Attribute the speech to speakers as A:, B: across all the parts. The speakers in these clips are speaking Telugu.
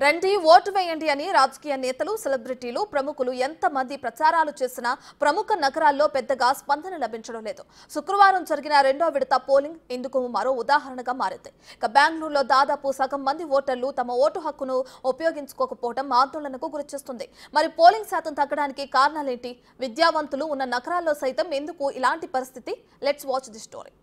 A: రండి ఓటు వేయండి అని రాజకీయ నేతలు, సెలబ్రిటీలు, ప్రముఖులు ఎంతమంది ప్రచారాలు చేసినా ప్రముఖ నగరాల్లో పెద్దగా స్పందన లభించడం లేదు. శుక్రవారం జరిగిన రెండో విడత పోలింగ్ ఇందుకు మరో ఉదాహరణగా మారింది. బెంగళూరులో దాదాపు సగం మంది ఓటర్లు తమ ఓటు హక్కును ఉపయోగించుకోకపోవడం ఆందోళనకు గురిచేస్తుంది. మరి పోలింగ్ శాతం తగ్గడానికి కారణాలేంటి? విద్యావంతులు ఉన్న నగరాల్లో సైతం ఎందుకు ఇలాంటి పరిస్థితి? Let's watch the story.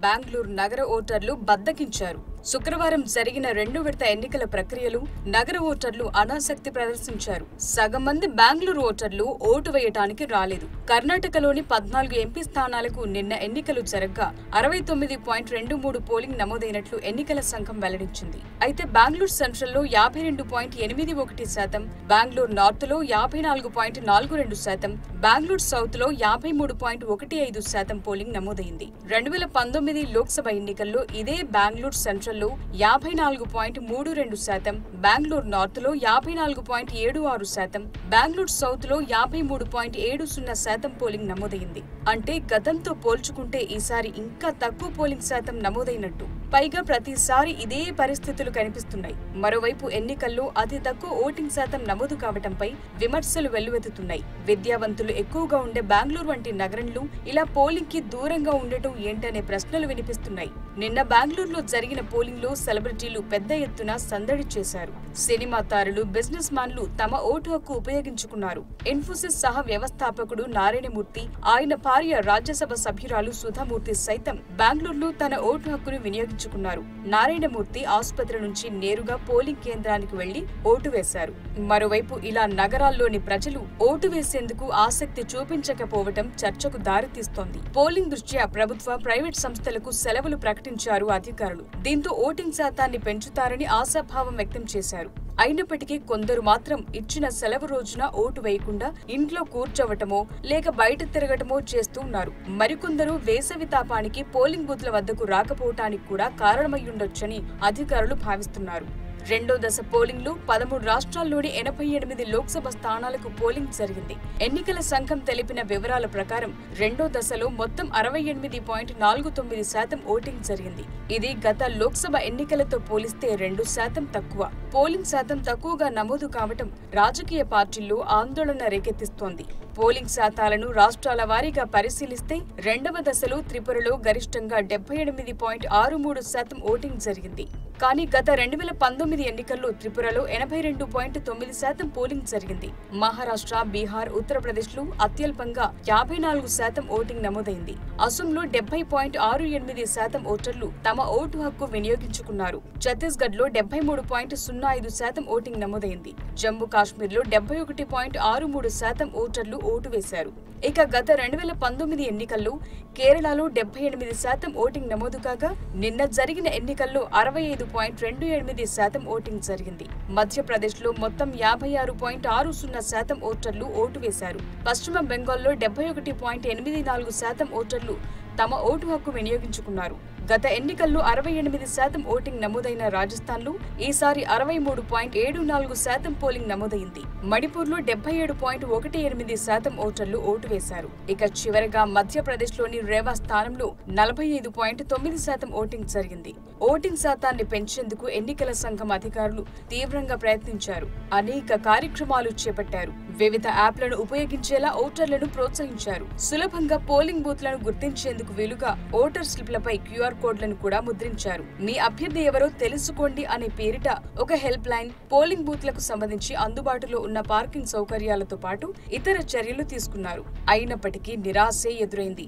B: Bengaluru నగర ఓటర్లు బద్దకించారు. శుక్రవారం జరిగిన రెండో విడత ఎన్నికల ప్రక్రియలు నగర ఓటర్లు అనాసక్తి ప్రదర్శించారు. సగం మంది బెంగళూరు ఓటర్లు ఓటు వేయటానికి రాలేదు. కర్ణాటకలోని 14 ఎంపీ స్థానాలకు నిన్న ఎన్నికలు జరగ్గా 69.23 పోలింగ్ నమోదైనట్లు ఎన్నికల సంఘం వెల్లడించింది. అయితే బెంగళూరు సెంట్రల్లో 52.81%, బెంగళూరు నార్త్ లో 54.42%, బెంగళూరు సౌత్ లో 53.15% పోలింగ్ నమోదైంది. 2019 లోక్సభ ఎన్నికల్లో ఇదే బెంగళూరు సెంట్రల్ 54.32%, బెంగళూరు నార్త్ లో 54.76%, బెంగళూరు సౌత్ లో 53.70% పోలింగ్ నమోదైంది. అంటే గతంతో పోల్చుకుంటే ఈసారి ఇంకా తక్కువ పోలింగ్ శాతం నమోదైనట్టు. పైగా ప్రతిసారి ఇదే పరిస్థితులు కనిపిస్తున్నాయి. మరోవైపు ఎన్నికల్లో అతి తక్కువ ఓటింగ్ శాతం నమోదు కావటంపై విమర్శలు వెల్లువెత్తుతున్నాయి. విద్యావంతులు ఎక్కువగా ఉండే బెంగళూరు వంటి నగరంలో ఇలా పోలింగ్ కి దూరంగా ఉండటం ఏంటనే ప్రశ్నలు వినిపిస్తున్నాయి. నిన్న బెంగళూరులో జరిగిన పోలింగ్ లో సెలబ్రిటీలు పెద్ద ఎత్తున సందడి చేశారు. సినిమా తారలు, బిజినెస్ మ్యాన్లు తమ ఓటు హక్కు ఉపయోగించుకున్నారు. ఇన్ఫోసిస్ సహా వ్యవస్థాపకుడు నారాయణమూర్తి, ఆయన భార్య రాజ్యసభ సభ్యురాలు సుధామూర్తి సైతం బెంగళూరులో తన ఓటు హక్కును వినియోగించుకున్నారు. నారాయణమూర్తి ఆసుపత్రి నుంచి నేరుగా పోలింగ్ కేంద్రానికి వెళ్లి ఓటు వేశారు. మరోవైపు ఇలా నగరాల్లోని ప్రజలు ఓటు వేసేందుకు ఆసక్తి చూపించకపోవటం చర్చకు దారితీస్తోంది. పోలింగ్ దృష్ట్యా ప్రభుత్వ, ప్రైవేట్ సంస్థలకు సెలవులు ప్రకటించారు అధికారులు. దీంతో ఓటింగ్ శాతాన్ని పెంచుతారని ఆశాభావం వ్యక్తం చేశారు. అయినప్పటికీ కొందరు మాత్రం ఇచ్చిన సెలవు రోజున ఓటు వేయకుండా ఇంట్లో కూర్చోవటమో లేక బయట తిరగటమో చేస్తూ ఉన్నారు. మరికొందరు వేసవి తాపానికి పోలింగ్ బూత్ల వద్దకు రాకపోవటానికి కూడా కారణమయ్యుండొచ్చని అధికారులు భావిస్తున్నారు. రెండో దశ పోలింగ్ లో 13 రాష్ట్రాల్లోని 88 లోక్సభ స్థానాలకు పోలింగ్ జరిగింది. ఎన్నికల సంఘం తెలిపిన వివరాల ప్రకారం రెండో దశలో మొత్తం 68.49% ఓటింగ్ జరిగింది. ఇది గత లోక్సభ ఎన్నికలతో పోలిస్తే 2% తక్కువ. పోలింగ్ శాతం తక్కువగా నమోదు కావటం రాజకీయ పార్టీల్లో ఆందోళన రేకెత్తిస్తోంది. పోలింగ్ శాతాలను రాష్ట్రాల వారీగా పరిశీలిస్తే రెండవ దశలో త్రిపురలో గరిష్టంగా 78.63% ఓటింగ్ జరిగింది. కానీ గత 2019 ఎన్నికల్లో త్రిపురలో 82.9% పోలింగ్ జరిగింది. మహారాష్ట్ర, బీహార్, ఉత్తరప్రదేశ్ లో అత్యల్పంగా 54% ఓటింగ్ నమోదైంది. అసోంలో 70.68% ఓటర్లు తమ ఓటు హక్కు వినియోగించుకున్నారు. ఛత్తీస్గఢ్ లో 73.05% ఓటింగ్ నమోదైంది. జమ్మూ కాశ్మీర్ లో 71.63% ఓటర్లు ఓటు వేశారు. ఇక గత 2019 ఎన్నికల్లో కేరళలో 78% ఓటింగ్ నమోదు కాగా నిన్న జరిగిన ఎన్నికల్లో 65.28% ఓటింగ్ జరిగింది. మధ్యప్రదేశ్ లో మొత్తం 56.60% ఓటర్లు ఓటు వేశారు. పశ్చిమ బెంగాల్లో 71.84% ఓటర్లు తమ ఓటు హక్కు వినియోగించుకున్నారు. గత ఎన్నికల్లో 68% ఓటింగ్ నమోదైన రాజస్థాన్ లో ఈసారి 63.74% పోలింగ్ నమోదైంది. మణిపూర్ లో 77.18% ఓటర్లు ఓటు వేశారు. ఇక చివరగా మధ్యప్రదేశ్ లోని రేవా స్థానంలో 45.9% ఓటింగ్ జరిగింది. ఓటింగ్ శాతాన్ని పెంచేందుకు ఎన్నికల సంఘం అధికారులు తీవ్రంగా ప్రయత్నించారు. అనేక కార్యక్రమాలు చేపట్టారు. వివిధ యాప్లను ఉపయోగించేలా ఓటర్లను ప్రోత్సహించారు. సులభంగా పోలింగ్ బూత్లను గుర్తించేందుకు వీలుగా ఓటర్ స్లిప్లపై QR కోడ్లను కూడా ముద్రించారు. మీ అభ్యర్థి ఎవరో తెలుసుకోండి అనే పేరిట ఒక హెల్ప్ లైన్, పోలింగ్ బూత్లకు సంబంధించి అందుబాటులో ఉన్న పార్కింగ్ సౌకర్యాలతో పాటు ఇతర చర్యలు తీసుకున్నారు. అయినప్పటికీ నిరాశే ఎదురైంది.